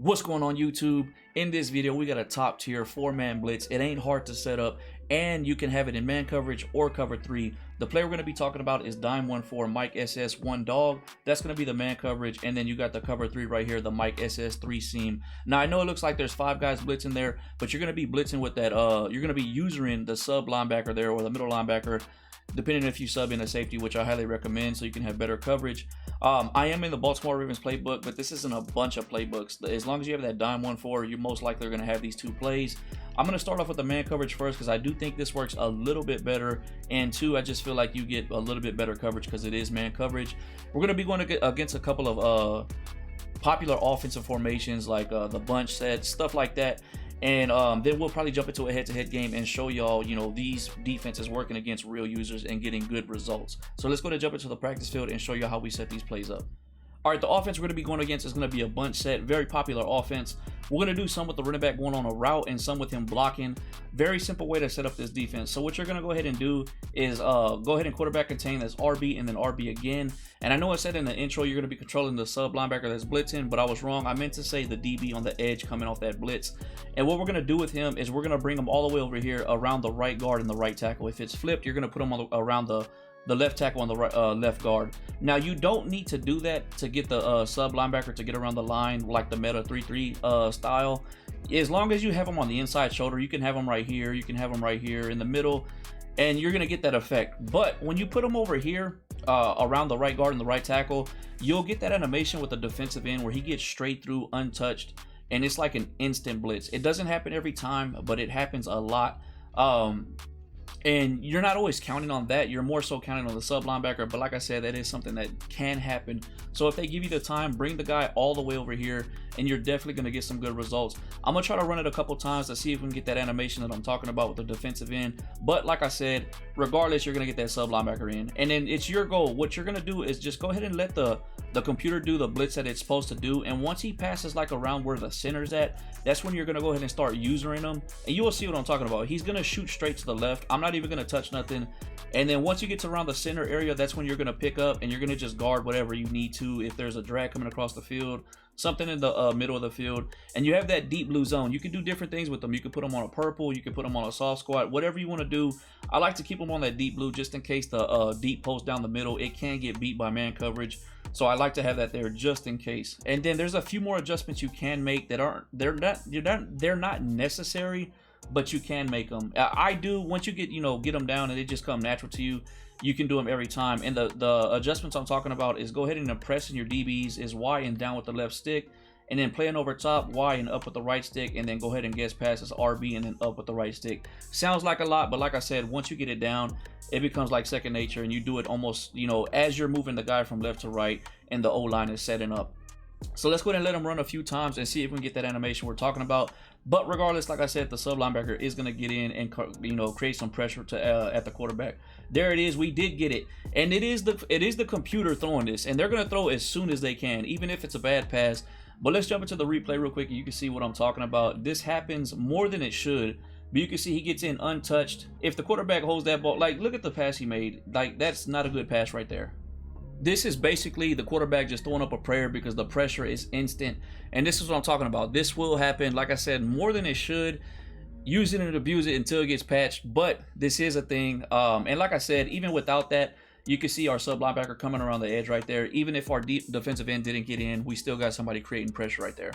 What's going on YouTube? In this video we got a top tier 4-man blitz. It ain't hard to set up and you can have it in man coverage or cover 3. The player we're going to be talking about is Dime14 Mike SS 1 Dog. That's going to be the man coverage, and then you got the cover 3 right here, the Mike SS 3 seam. Now I know it looks like there's 5 guys blitzing there, but you're going to be blitzing with that you're going to be using the sub linebacker there, or the middle linebacker, depending if you sub in a safety, which I highly recommend so you can have better coverage. I am in the Baltimore Ravens playbook, but this isn't a bunch of playbooks. As long as you have that Dime14, you're most likely going to have these 2 plays. I'm going to start off with the man coverage first because I do think this works a little bit better, and 2, I just feel like you get a little bit better coverage because it is man coverage. We're going to be going against a couple of popular offensive formations like the bunch set, stuff like that. And then we'll probably jump into a head-to-head game and show y'all, you know, these defenses working against real users and getting good results. So let's go ahead and jump into the practice field and show you how we set these plays up. All right, the offense we're going to be going against is going to be a bunch set, very popular offense. We're going to do some with the running back going on a route and some with him blocking. Very simple way to set up this defense. So what you're going to go ahead and do is go ahead and quarterback contain. That's RB and then RB again. And I know I said in the intro you're going to be controlling the sub linebacker that's blitzing, but I was wrong. I meant to say the DB on the edge coming off that blitz. And what we're going to do with him is we're going to bring him all the way over here around the right guard and the right tackle. If it's flipped, you're going to put him on around the left tackle on the right, left guard. Now you don't need to do that to get the sub linebacker to get around the line like the meta 3-3 style. As long as you have him on the inside shoulder, you can have him right here, you can have him right here in the middle, and you're gonna get that effect. But when you put him over here around the right guard and the right tackle, you'll get that animation with the defensive end where he gets straight through untouched, and it's like an instant blitz. It doesn't happen every time, but it happens a lot. And you're not always counting on that. You're more so counting on the sub linebacker. But like I said, that is something that can happen. So if they give you the time, bring the guy all the way over here, and you're definitely going to get some good results. I'm going to try to run it a couple times to see if we can get that animation that I'm talking about with the defensive end. But like I said, regardless, you're going to get that sub linebacker in. And then it's your goal. What you're going to do is just go ahead and let the computer do the blitz that it's supposed to do. And once he passes like around where the center's at, that's when you're going to go ahead and start usering him. And you will see what I'm talking about. He's going to shoot straight to the left. I'm not even going to touch nothing. And then once you get to around the center area, that's when you're going to pick up and you're going to just guard whatever you need to. If there's a drag coming across the field, something in the middle of the field, and you have that deep blue zone, you can do different things with them. You can put them on a purple, you can put them on a soft squat, whatever you want to do. I like to keep them on that deep blue just in case the deep post down the middle, it can get beat by man coverage. So I like to have that there just in case. And then there's a few more adjustments you can make that they're not necessary, but you can make them. I do. Once you get them down and they just come natural to you, you can do them every time. And the adjustments I'm talking about is go ahead and pressing your DBs is Y and down with the left stick, and then playing over top, Y and up with the right stick, and then go ahead and guess passes RB and then up with the right stick. Sounds like a lot, but like I said, once you get it down, it becomes like second nature, and you do it almost, as you're moving the guy from left to right and the O-line is setting up. So let's go ahead and let him run a few times and see if we can get that animation we're talking about. But regardless, like I said, the sub linebacker is going to get in and create some pressure to at the quarterback. There it is. We did get it, and it is the computer throwing this, and they're going to throw as soon as they can, even if it's a bad pass. But let's jump into the replay real quick, and you can see what I'm talking about. This happens more than it should, but you can see he gets in untouched. If the quarterback holds that ball, like look at the pass he made. Like that's not a good pass right there. This is basically the quarterback just throwing up a prayer because the pressure is instant. And this is what I'm talking about. This will happen, like I said, more than it should. Use it and abuse it until it gets patched. But this is a thing. And like I said, even without that, you can see our sub linebacker coming around the edge right there. Even if our deep defensive end didn't get in, we still got somebody creating pressure right there.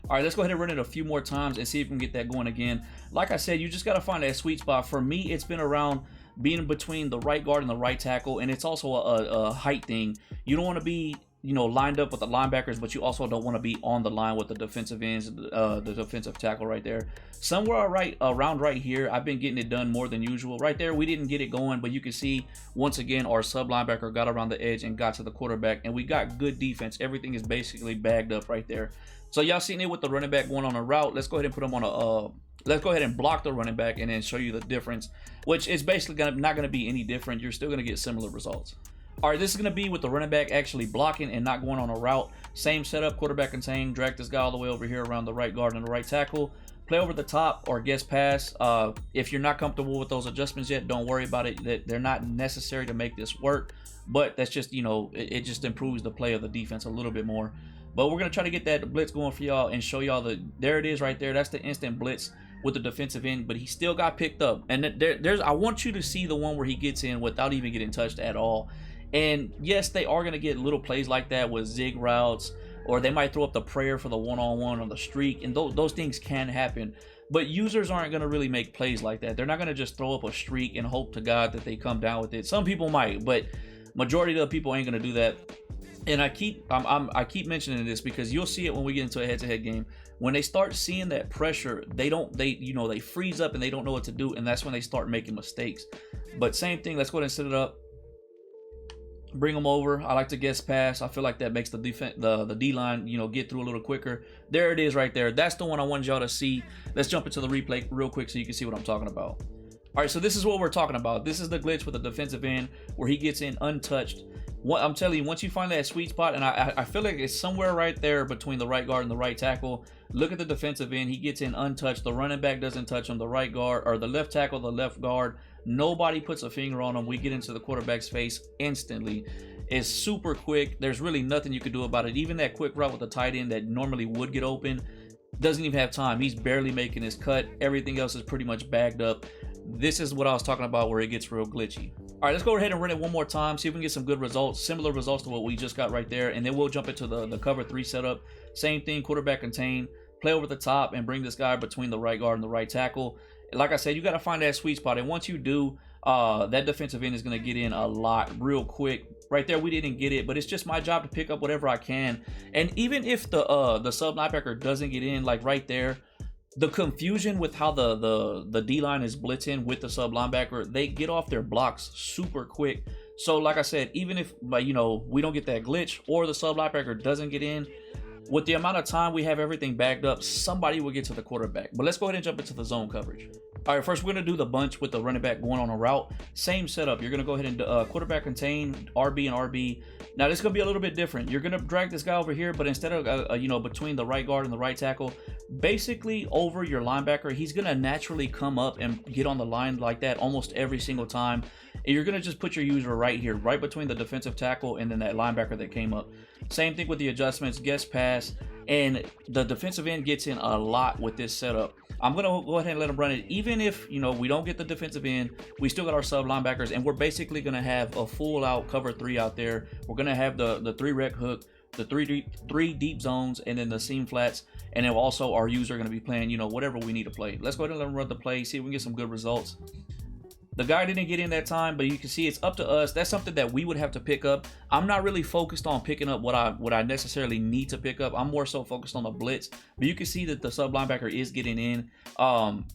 All right, let's go ahead and run it a few more times and see if we can get that going again. Like I said, you just got to find that sweet spot. For me, it's been around being between the right guard and the right tackle, and it's also a height thing. You don't want to be lined up with the linebackers, but you also don't want to be on the line with the defensive ends, the defensive tackle right there. Somewhere around right here, I've been getting it done more than usual. Right there, we didn't get it going, but you can see once again our sub linebacker got around the edge and got to the quarterback, and we got good defense. Everything is basically bagged up right there. So y'all seen it with the running back going on a route. Let's go ahead and put him on a let's go ahead and block the running back and then show you the difference, which is basically not going to be any different. You're still going to get similar results. All right, this is going to be with the running back actually blocking and not going on a route. Same setup, quarterback contain, drag this guy all the way over here around the right guard and the right tackle. Play over the top or guess pass. If you're not comfortable with those adjustments yet, don't worry about it. They're not necessary to make this work, but that's just, it just improves the play of the defense a little bit more. But we're going to try to get that blitz going for y'all and show y'all there it is right there. That's the instant blitz with the defensive end, but he still got picked up. And I want you to see the one where he gets in without even getting touched at all. And yes, they are going to get little plays like that with zig routes, or they might throw up the prayer for the one-on-one on the streak, and those things can happen. But users aren't going to really make plays like that. They're not going to just throw up a streak and hope to God that they come down with it. Some people might, but majority of the people ain't going to do that. And I keep mentioning this because you'll see it when we get into a head-to-head game. When they start seeing that pressure, they freeze up and they don't know what to do, and that's when they start making mistakes. But same thing, let's go ahead and set it up. Bring them over. I like to guess pass. I feel like that makes the D-line, get through a little quicker. There it is right there. That's the one I wanted y'all to see. Let's jump into the replay real quick so you can see what I'm talking about. All right, so this is what we're talking about. This is the glitch with the defensive end where he gets in untouched. I'm telling you, once you find that sweet spot, and I feel like it's somewhere right there between the right guard and the right tackle. Look at the defensive end. He gets in untouched. The running back doesn't touch him. The right guard, or the left tackle, the left guard. Nobody puts a finger on him. We get into the quarterback's face instantly. It's super quick. There's really nothing you can do about it. Even that quick route with the tight end that normally would get open doesn't even have time. He's barely making his cut. Everything else is pretty much bagged up. This is what I was talking about where it gets real glitchy. All right, let's go ahead and run it one more time, see if we can get some good results, similar results to what we just got right there, and then we'll jump into the cover 3 setup. Same thing, quarterback contain, play over the top, and bring this guy between the right guard and the right tackle. Like I said, you got to find that sweet spot, and once you do, that defensive end is going to get in a lot real quick. Right there, we didn't get it, but it's just my job to pick up whatever I can. And even if the sub linebacker doesn't get in, like right there, the confusion with how the D-line is blitzing with the sub linebacker, they get off their blocks super quick. So like I said, even if we don't get that glitch or the sub linebacker doesn't get in, with the amount of time we have everything bagged up, somebody will get to the quarterback. But let's go ahead and jump into the zone coverage. All right, first we're going to do the bunch with the running back going on a route. Same setup. You're going to go ahead and quarterback contain, RB and RB. Now this is going to be a little bit different. You're going to drag this guy over here, but instead of between the right guard and the right tackle, basically over your linebacker, he's going to naturally come up and get on the line like that almost every single time. And you're going to just put your user right here, right between the defensive tackle and then that linebacker that came up. Same thing with the adjustments, guess pass, and the defensive end gets in a lot with this setup. I'm going to go ahead and let him run it. Even if, we don't get the defensive end, we still got our sub linebackers, and we're basically going to have a full out cover 3 out there. We're going to have the 3 rec hook, the three deep zones, and then the seam flats. And then also our user going to be playing, whatever we need to play. Let's go ahead and let him run the play, see if we can get some good results. The guy didn't get in that time, but you can see it's up to us. That's something that we would have to pick up. I'm not really focused on picking up what I necessarily need to pick up. I'm more so focused on the blitz. But you can see that the sub linebacker is getting in. And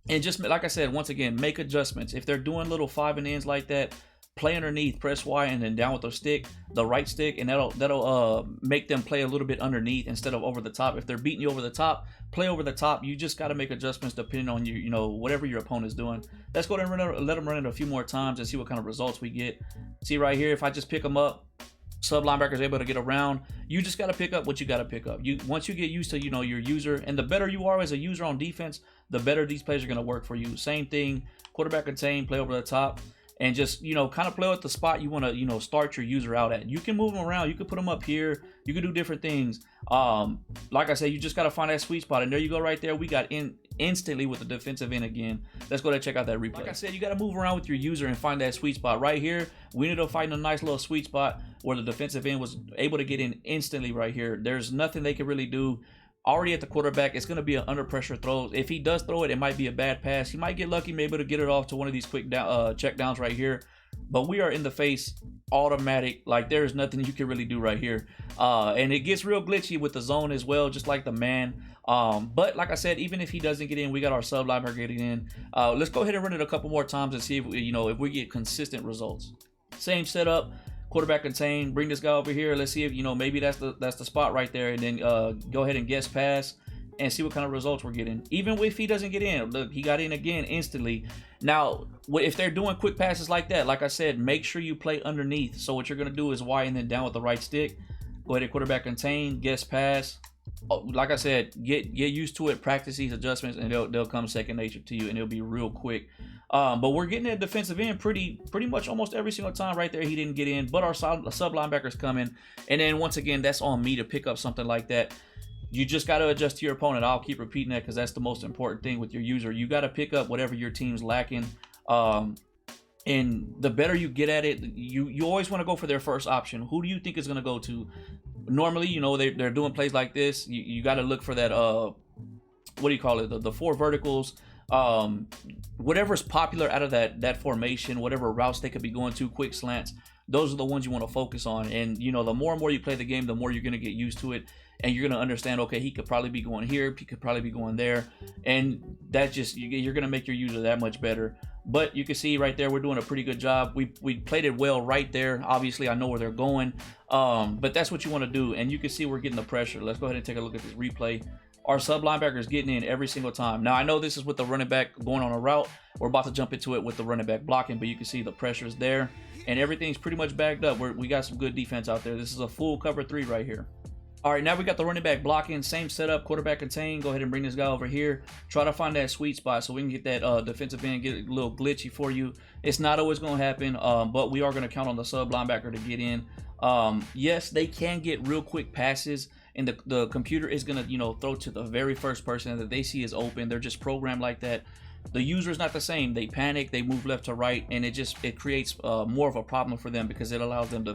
just like I said, once again, make adjustments. If they're doing little 5 and ends like that, play underneath, press Y, and then down with the right stick, and that'll make them play a little bit underneath instead of over the top. If they're beating you over the top, play over the top. You just got to make adjustments depending on whatever your opponent's doing. Let's go ahead and let them run it a few more times and see what kind of results we get. See right here, if I just pick them up, sub linebacker's able to get around. You just got to pick up what you got to pick up. Once you get used to your user, and the better you are as a user on defense, the better these plays are going to work for you. Same thing, quarterback contain, play over the top. And just, kind of play with the spot you want to, start your user out at. You can move them around. You can put them up here. You can do different things. Like I said, you just got to find that sweet spot. And there you go right there. We got in instantly with the defensive end again. Let's go ahead and check out that replay. Like I said, you got to move around with your user and find that sweet spot. Right here, we ended up finding a nice little sweet spot where the defensive end was able to get in instantly right here. There's nothing they can really do. Already at the quarterback, it's going to be an under pressure throw. If he does throw it, it might be a bad pass. He might get lucky, maybe able to get it off to one of these quick check downs right here. But we are in the face, automatic. Like, there's nothing you can really do right here. And it gets real glitchy with the zone as well, just like the man. But like I said, even if he doesn't get in, we got our sub linebacker getting in. Let's go ahead and run it a couple more times and see if if we get consistent results. Same setup. Quarterback contain, bring this guy over here. Let's see if maybe that's the spot right there, and then go ahead and guess pass and see what kind of results we're getting. Even if he doesn't get in, look, he got in again instantly. Now, if they're doing quick passes like that, like I said, make sure you play underneath. So what you're gonna do is Y and then down with the right stick. Go ahead and quarterback contain, guess pass. like I said, get used to it, practice these adjustments, and they'll come second nature to you, and it'll be real quick. But we're getting that defensive end pretty much almost every single time. Right there, he didn't get in, but our sub linebacker's coming. And then once again, that's on me to pick up something like that. You just got to adjust to your opponent. I'll keep repeating that because that's the most important thing with your user. You got to pick up whatever your team's lacking. And the better you get at it, you always want to go for their first option. Who do you think is going to go to? Normally, you know, they're doing plays like this. You got to look for that, what do you call it? The four verticals. Whatever's popular out of that formation, whatever routes they could be going to, quick slants. Those are the ones you want to focus on. And, you know, the more and more you play the game, the more you're going to get used to it. And you're going to understand, okay, he could probably be going here. He could probably be going there. And that just, you're going to make your user that much better. But you can see right there, we're doing a pretty good job. We played it well right there. Obviously, I know where they're going. But that's what you want to do. And you can see we're getting the pressure. Let's go ahead and take a look at this replay. Our sub linebacker is getting in every single time. Now, I know this is with the running back going on a route. We're about to jump into it with the running back blocking, but you can see the pressure is there. And everything's pretty much backed up. We got some good defense out there. This is a full cover 3 right here. All right, now we got the running back blocking, same setup, quarterback contain. Go ahead and bring this guy over here. Try to find that sweet spot so we can get that defensive end, get it a little glitchy for you. It's not always going to happen, but we are going to count on the sub linebacker to get in. Yes, they can get real quick passes, and the computer is going to, you know, throw to the very first person that they see is open. They're just programmed like that. The user is not the same. They panic, they move left to right, and it creates more of a problem for them because it allows them the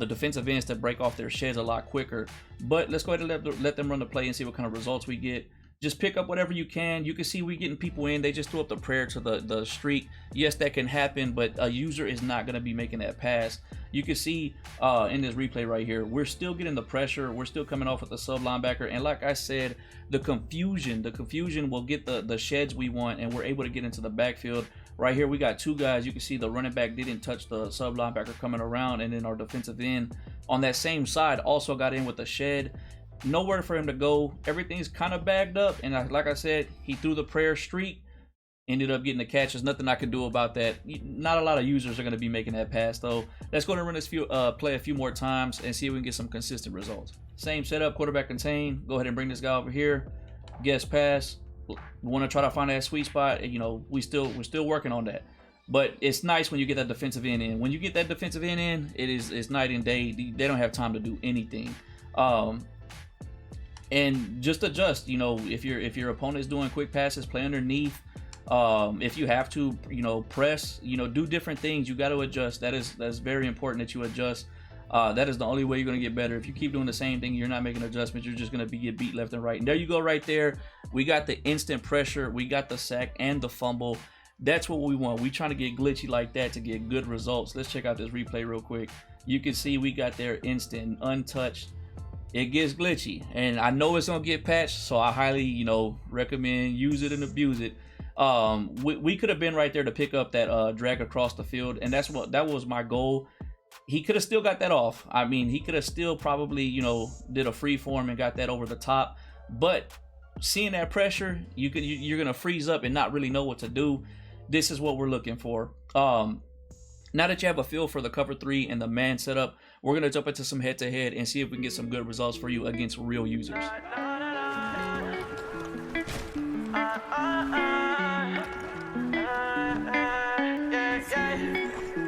defensive ends to break off their sheds a lot quicker. But let's go ahead and let them run the play and see what kind of results we get. Just pick up whatever you can. You can see we getting people in. They just threw up the prayer to the streak. Yes, that can happen, but a user is not going to be making that pass. You can see in this replay right here, we're still getting the pressure. We're still coming off with the sub linebacker. And like I said, the confusion will get the sheds we want, and we're able to get into the backfield. Right here, we got two guys. You can see the running back didn't touch the sub linebacker coming around, and then our defensive end on that same side also got in with the shed. Nowhere for him to go. Everything's kind of bagged up, and like I said, he threw the prayer streak, ended up getting the catch. There's nothing I can do about that. Not a lot of users are going to be making that pass, though. Let's go and run this play a few more times and see if we can get some consistent results. Same setup, quarterback contain. Go ahead and bring this guy over here. Guess pass. We want to try to find that sweet spot. You know, we're still working on that. But it's nice when you get that defensive end in. When you get that defensive end in, it's night and day. They don't have time to do anything. And just adjust. You know, if your opponent is doing quick passes, play underneath. If you have to, you know, press. You know, do different things. You got to adjust. That's very important that you adjust. That is the only way you're going to get better. If you keep doing the same thing, you're not making adjustments, you're just going to get beat left and right. And there you go right there. We got the instant pressure. We got the sack and the fumble. That's what we want. We trying to get glitchy like that to get good results. Let's check out this replay real quick. You can see we got there instant, untouched. It gets glitchy. And I know it's going to get patched, so I highly, you know, recommend use it and abuse it. We could have been right there to pick up that drag across the field, and that was my goal. He could have still got that off. I mean, he could have still probably, you know, did a free form and got that over the top. But seeing that pressure, you're gonna freeze up and not really know what to do. This is what we're looking for. Now that you have a feel for the cover 3 and the man setup, we're gonna jump into some head-to-head and see if we can get some good results for you against real users.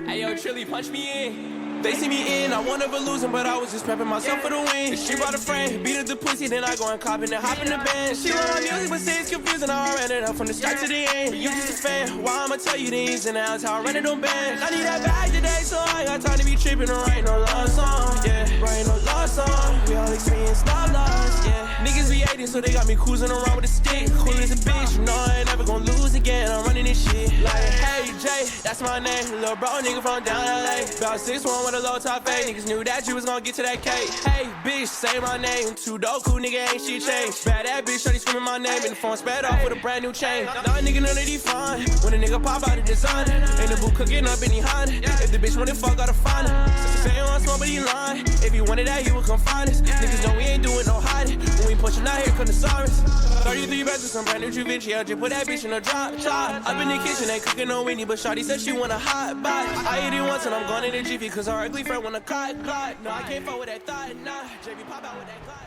Hey yo, Trilly, punch me in. They see me in, I won never losing, but I was just prepping myself for the win. She brought a friend, beat up the pussy, then I go and cop and hop in the band. She love my music, but say it's confusing, I ran it up from the start to the end. You just a fan, why I'ma tell you the ins and outs, how I ran it on bands. I need that bag today, so I ain't got time to be tripping or writing no love song, yeah. Writing no love song, we all experience love loss, yeah. Niggas be hating, so they got me cruising around with a stick. Cool as a bitch, you know I ain't never gonna lose again, I'm running this shit. Like, hey Jay, that's my name, little bro nigga from down LA. About 6'1" with a low top fade, niggas knew that you was gonna get to that cake. Hey bitch, say my name, too dope, cool nigga ain't shit changed. Bad that bitch, shorty screaming my name, and the phone sped off with a brand new chain. Now a nigga none of these fine, when a nigga pop out of design, ain't the boot cooking up any Honda. If the bitch wanna fuck, gotta find her. Say you want smoke, but he lying. If he wanted that, he would come find us. Niggas know we ain't doing no hiding. When we pushing out, here come the sirens. 33 bags with some brand new Givenchy, I just put that bitch in a drop top. Up in the kitchen, ain't cooking no Winnie, but shawty said she want a hot box. I hit it once and I'm going in the Jiffy, cause our ugly friend wanna cut. No, I can't fuck with that thought, nah. JB pop out with that clock.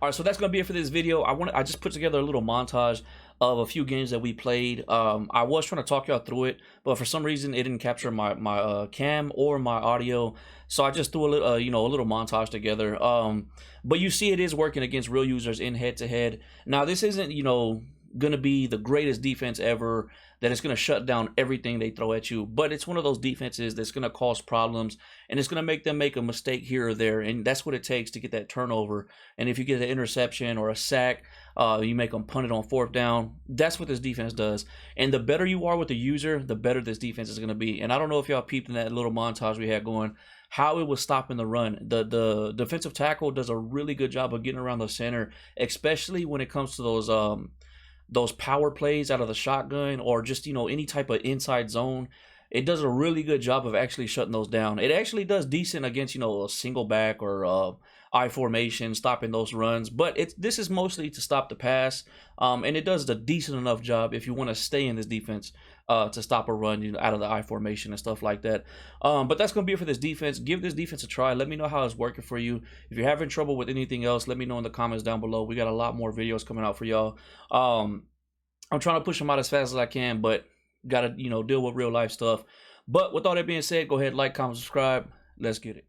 All right, so that's gonna be it for this video. I just put together a little montage of a few games that we played. I was trying to talk y'all through it, but for some reason it didn't capture my cam or my audio, so I just threw a little a little montage together. But you see, it is working against real users in head-to-head. Now, this isn't gonna be the greatest defense ever, that it's gonna shut down everything they throw at you, but it's one of those defenses that's gonna cause problems, and it's gonna make them make a mistake here or there, and that's what it takes to get that turnover. And if you get an interception or a sack, you make them punt it on 4th down. That's what this defense does. And the better you are with the user, the better this defense is gonna be. And I don't know if y'all peeped in that little montage we had going, how it was stopping the run. The defensive tackle does a really good job of getting around the center, especially when it comes to those power plays out of the shotgun, or just any type of inside zone. It does a really good job of actually shutting those down. It actually does decent against a single back or I formation, stopping those runs, but this is mostly to stop the pass, and it does a decent enough job if you want to stay in this defense to stop a run out of the I formation and stuff like that. But that's gonna be it for this defense. Give this defense a try. Let me know how it's working for you. If you're having trouble with anything else, let me know in the comments down below. We got a lot more videos coming out for y'all. I'm trying to push them out as fast as I can, but gotta deal with real life stuff. But with all that being said, go ahead, like, comment, subscribe. Let's get it.